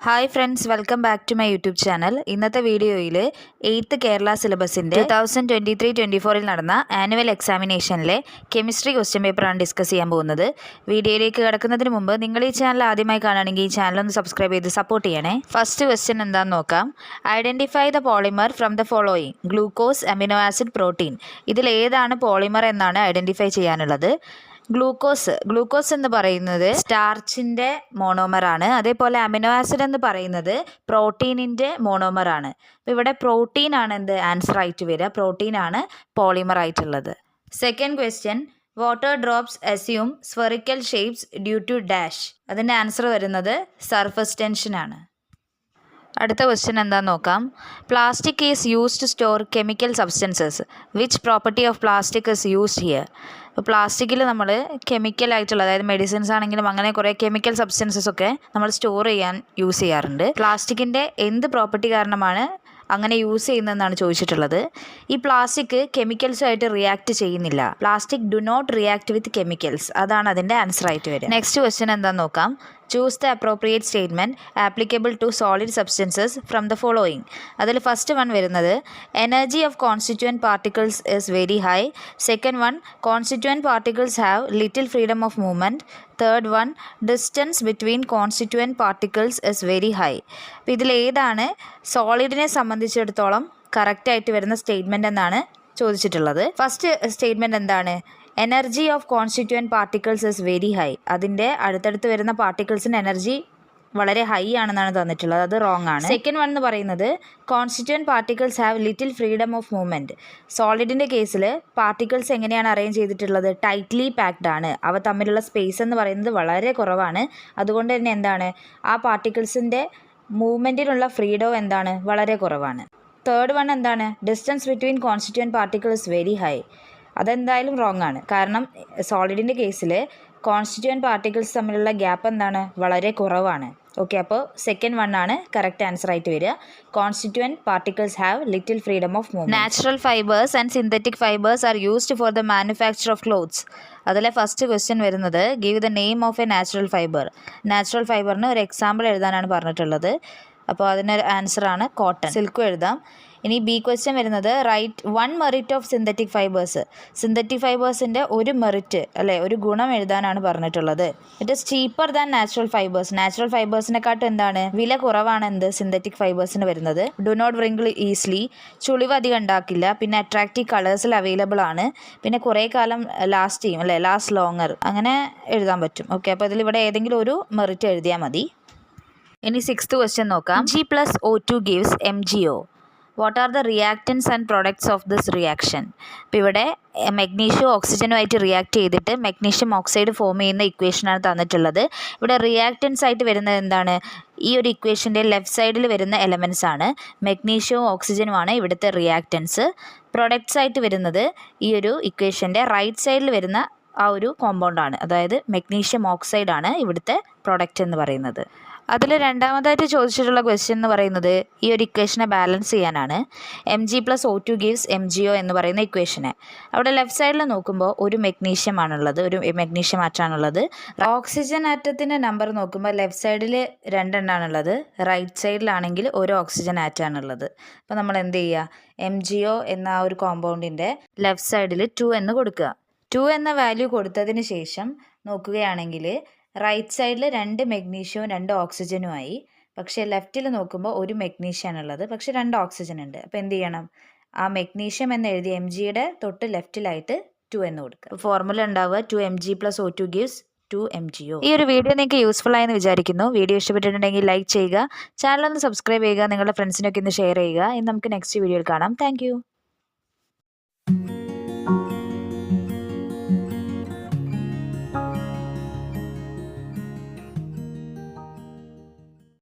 Hi friends, welcome back to my YouTube channel. ഇന്നത്തെ വീഡിയോയിൽ 8th Kerala സിലബസിൻ്റെ 2023-24 നടന്ന ആനുവൽ എക്സാമിനേഷനിലെ കെമിസ്ട്രി ക്വസ്റ്റ്യൻ പേപ്പറാണ് ഡിസ്കസ് ചെയ്യാൻ പോകുന്നത്. വീഡിയോയിലേക്ക് കിടക്കുന്നതിന് മുമ്പ് നിങ്ങൾ ഈ ചാനൽ ആദ്യമായി കാണുകയാണെങ്കിൽ ഈ ചാനൽ ഒന്ന് സബ്സ്ക്രൈബ് ചെയ്ത് സപ്പോർട്ട് ചെയ്യണേ. ഫസ്റ്റ് ക്വസ്റ്റ്യൻ എന്താണെന്ന് നോക്കാം. Identify the polymer from the following: glucose, amino acid, protein. ഇതിൽ ഏതാണ് പോളിമർ എന്നാണ് ഐഡൻറ്റിഫൈ ചെയ്യാനുള്ളത്. ഗ്ലൂക്കോസ് എന്ന് പറയുന്നത് സ്റ്റാർച്ചിൻ്റെ മോണോമറാണ്. അതേപോലെ അമിനോ ആസിഡ് എന്ന് പറയുന്നത് പ്രോട്ടീനിൻ്റെ മോണോമറാണ്. അപ്പോൾ ഇവിടെ പ്രോട്ടീൻ ആണ് എന്ത് ആൻസർ ആയിട്ട് വരിക. പ്രോട്ടീൻ ആണ് പോളിമർ ആയിട്ടുള്ളത്. Second question: water drops assume spherical shapes due to dash. അതിൻ്റെ ആൻസർ വരുന്നത് സർഫസ് ടെൻഷൻ ആണ്. അടുത്ത ക്വസ്റ്റ്യൻ എന്താണെന്ന് നോക്കാം. Plastic is used to store chemical substances. Which property of plastic is used here? അപ്പോൾ പ്ലാസ്റ്റിക്കിൽ നമ്മൾ കെമിക്കലായിട്ടുള്ള, അതായത് മെഡിസിൻസ് ആണെങ്കിലും അങ്ങനെ കുറേ കെമിക്കൽ സബ്സ്റ്റൻസസ് ഒക്കെ നമ്മൾ സ്റ്റോർ ചെയ്യാൻ യൂസ് ചെയ്യാറുണ്ട്. പ്ലാസ്റ്റിക്കിൻ്റെ എന്ത് പ്രോപ്പർട്ടി കാരണമാണ് അങ്ങനെ യൂസ് ചെയ്യുന്നതെന്നാണ് ചോദിച്ചിട്ടുള്ളത്. ഈ പ്ലാസ്റ്റിക് കെമിക്കൽസുമായിട്ട് റിയാക്ട് ചെയ്യുന്നില്ല. Plastic do not react with chemicals. അതാണ് അതിൻ്റെ ആൻസർ ആയിട്ട് വരിക. നെക്സ്റ്റ് ക്വസ്റ്റ്യൻ എന്താണെന്ന് നോക്കാം. Choose the appropriate statement applicable to solid substances from the following. അതിൽ ഫസ്റ്റ് വൺ വരുന്നത് energy of constituent particles is very high. Second one constituent particles have little freedom of movement. Third one distance between constituent particles is very high. അപ്പോൾ ഇതിലേതാണ് സോളിഡിനെ സംബന്ധിച്ചിടത്തോളം കറക്റ്റായിട്ട് വരുന്ന statement എന്നാണ് ചോദിച്ചിട്ടുള്ളത്. ഫസ്റ്റ് സ്റ്റേറ്റ്മെൻറ്റ് എന്താണ്? Energy of constituent particles is very high. അതിൻ്റെ അടുത്തടുത്ത് വരുന്ന പാർട്ടിക്കിൾസിൻ്റെ എനർജി വളരെ ഹൈ ആണെന്നാണ് തന്നിട്ടുള്ളത്. അത് റോങ് ആണ്. സെക്കൻഡ് വൺ എന്ന് പറയുന്നത് constituent particles have little freedom of movement. സോളിഡിൻ്റെ കേസിൽ പാർട്ടിക്കിൾസ് എങ്ങനെയാണ് അറേഞ്ച് ചെയ്തിട്ടുള്ളത്? ടൈറ്റ്ലി പാക്ഡ് ആണ്. അവ തമ്മിലുള്ള സ്പേസ് എന്ന് പറയുന്നത് വളരെ കുറവാണ്. അതുകൊണ്ട് തന്നെ എന്താണ്, ആ പാർട്ടിക്കിൾസിൻ്റെ മൂവ്മെൻറ്റിനുള്ള ഫ്രീഡം എന്താണ്, വളരെ കുറവാണ്. തേർഡ് വൺ എന്താണ്? Distance between constituent particle is very high. അതെന്തായാലും റോങ് ആണ്. കാരണം സോളിഡിൻ്റെ കേസിൽ കോൺസ്റ്റിറ്റ്യൂവൻറ്റ് പാർട്ടിക്കിൾസ് തമ്മിലുള്ള ഗ്യാപ്പ് എന്താണ്, വളരെ കുറവാണ്. ഓക്കെ, അപ്പോൾ സെക്കൻഡ് വൺ ആണ് കറക്റ്റ് ആൻസർ ആയിട്ട് വരിക. Constituent particles have little freedom of movement. Natural fibres and synthetic fibres are used for the manufacture of clothes. അതിലെ ഫസ്റ്റ് ക്വസ്റ്റ്യൻ വരുന്നത് give the name of a natural fibre. Natural ഫൈബറിന് ഒരു example എഴുതാനാണ് പറഞ്ഞിട്ടുള്ളത്. അപ്പോൾ അതിനൊരു ആൻസറാണ് കോട്ടൺ. സിൽക്കും എഴുതാം. ഇനി ബി ക്വസ്റ്റ്യൻ വരുന്നത് write one merit of synthetic fibres. Synthetic ഫൈബേഴ്സിൻ്റെ ഒരു മെറിറ്റ്, അല്ലേ, ഒരു ഗുണം എഴുതാനാണ് പറഞ്ഞിട്ടുള്ളത്. It is cheaper than natural fibres. Natural ഫൈബേഴ്സിനെക്കാട്ടും എന്താണ്, വില കുറവാണ് എന്ത്, സിന്തറ്റിക് ഫൈബേഴ്സിന് വരുന്നത്. Do not wrinkle easily. ചുളിവ് അധികം ഉണ്ടാക്കില്ല. പിന്നെ അട്രാക്റ്റീവ് കളേഴ്സിൽ അവൈലബിൾ ആണ്. പിന്നെ കുറേ കാലം ലാസ്റ്റ് ചെയ്യും, അല്ലേ, ലാസ്റ്റ് ലോങ്ങർ. അങ്ങനെ എഴുതാൻ പറ്റും. ഓക്കെ, അപ്പോൾ ഇതിലിവിടെ ഏതെങ്കിലും ഒരു മെറിറ്റ് എഴുതിയാൽ മതി. ഇനി സിക്സ്ത് ക്വസ്റ്റ്യൻ നോക്കാം. Mg+O2 gives MgO. What are the reactance and products of this reaction? ഇപ്പോൾ ഇവിടെ മഗ്നീഷ്യം ഓക്സിജനുമായിട്ട് റിയാക്ട് ചെയ്തിട്ട് മഗ്നീഷ്യം ഓക്സൈഡ് ഫോം ചെയ്യുന്ന ഇക്വേഷനാണ് തന്നിട്ടുള്ളത്. ഇവിടെ റിയാക്റ്റൻസ് ആയിട്ട് വരുന്നത് എന്താണ്? ഈ ഒരു ഇക്വേഷൻ്റെ ലെഫ്റ്റ് സൈഡിൽ വരുന്ന എലമെൻറ്റ്സ് ആണ്. മഗ്നീഷ്യവും ഓക്സിജനുമാണ് ഇവിടുത്തെ റിയാക്റ്റൻസ്. പ്രൊഡക്ട്സ് ആയിട്ട് വരുന്നത് ഈ ഒരു ഇക്വേഷൻ്റെ റൈറ്റ് സൈഡിൽ വരുന്ന ആ ഒരു കോമ്പൗണ്ടാണ്. അതായത് മഗ്നീഷ്യം ഓക്സൈഡാണ് ഇവിടുത്തെ പ്രൊഡക്റ്റ് എന്ന് പറയുന്നത്. അതിൽ രണ്ടാമതായിട്ട് ചോദിച്ചിട്ടുള്ള ക്വസ്റ്റ്യൻ എന്ന് പറയുന്നത് ഈ ഒരു ഇക്വേഷനെ ബാലൻസ് ചെയ്യാനാണ്. Mg+O2 ഗിവ്സ് MgO എന്ന് പറയുന്ന ഇക്വേഷനെ. അവിടെ ലെഫ്റ്റ് സൈഡിൽ നോക്കുമ്പോൾ ഒരു മഗ്നീഷ്യം ആണുള്ളത്, ഒരു മഗ്നീഷ്യം ആറ്റാണുള്ളത്. ഓക്സിജൻ ആറ്റത്തിൻ്റെ നമ്പർ നോക്കുമ്പോൾ ലെഫ്റ്റ് സൈഡിൽ 2 എണ്ണാണുള്ളത്, റൈറ്റ് സൈഡിലാണെങ്കിൽ ഒരു ഓക്സിജൻ ആറ്റാണുള്ളത്. അപ്പോൾ നമ്മൾ എന്ത് ചെയ്യുക, MgO എന്ന ആ ഒരു കോമ്പൗണ്ടിൻ്റെ ലെഫ്റ്റ് സൈഡിൽ 2 എന്ന് കൊടുക്കുക. 2 എന്ന വാല്യൂ കൊടുത്തതിന് ശേഷം നോക്കുകയാണെങ്കിൽ റൈറ്റ് സൈഡിൽ 2 മഗ്നീഷ്യവും 2 ഓക്സിജനുമായി. പക്ഷേ ലെഫ്റ്റിൽ നോക്കുമ്പോൾ ഒരു മഗ്നീഷ്യമാണുള്ളത്, പക്ഷേ 2 ഓക്സിജൻ ഉണ്ട്. അപ്പോൾ എന്ത് ചെയ്യണം, ആ മഗ്നീഷ്യം എന്ന് എഴുതി Mgയുടെ തൊട്ട് ലെഫ്റ്റിലായിട്ട് 2 എന്ന് കൊടുക്കുക. ഫോർമുല ഉണ്ടാവുക 2Mg+O2 ഗിവ്സ് 2MgO. ഈ ഒരു വീഡിയോ നിങ്ങൾക്ക് യൂസ്ഫുൾ ആയെന്ന് വിചാരിക്കുന്നു. വീഡിയോ ഇഷ്ടപ്പെട്ടിട്ടുണ്ടെങ്കിൽ ലൈക്ക് ചെയ്യുക, ചാനൽ ഒന്ന് സബ്സ്ക്രൈബ് ചെയ്യുക, നിങ്ങളുടെ ഫ്രണ്ട്സിനൊക്കെ ഒന്ന് ഷെയർ ചെയ്യുക. ഇനി നമുക്ക് നെക്സ്റ്റ് വീഡിയോയിൽ കാണാം. താങ്ക്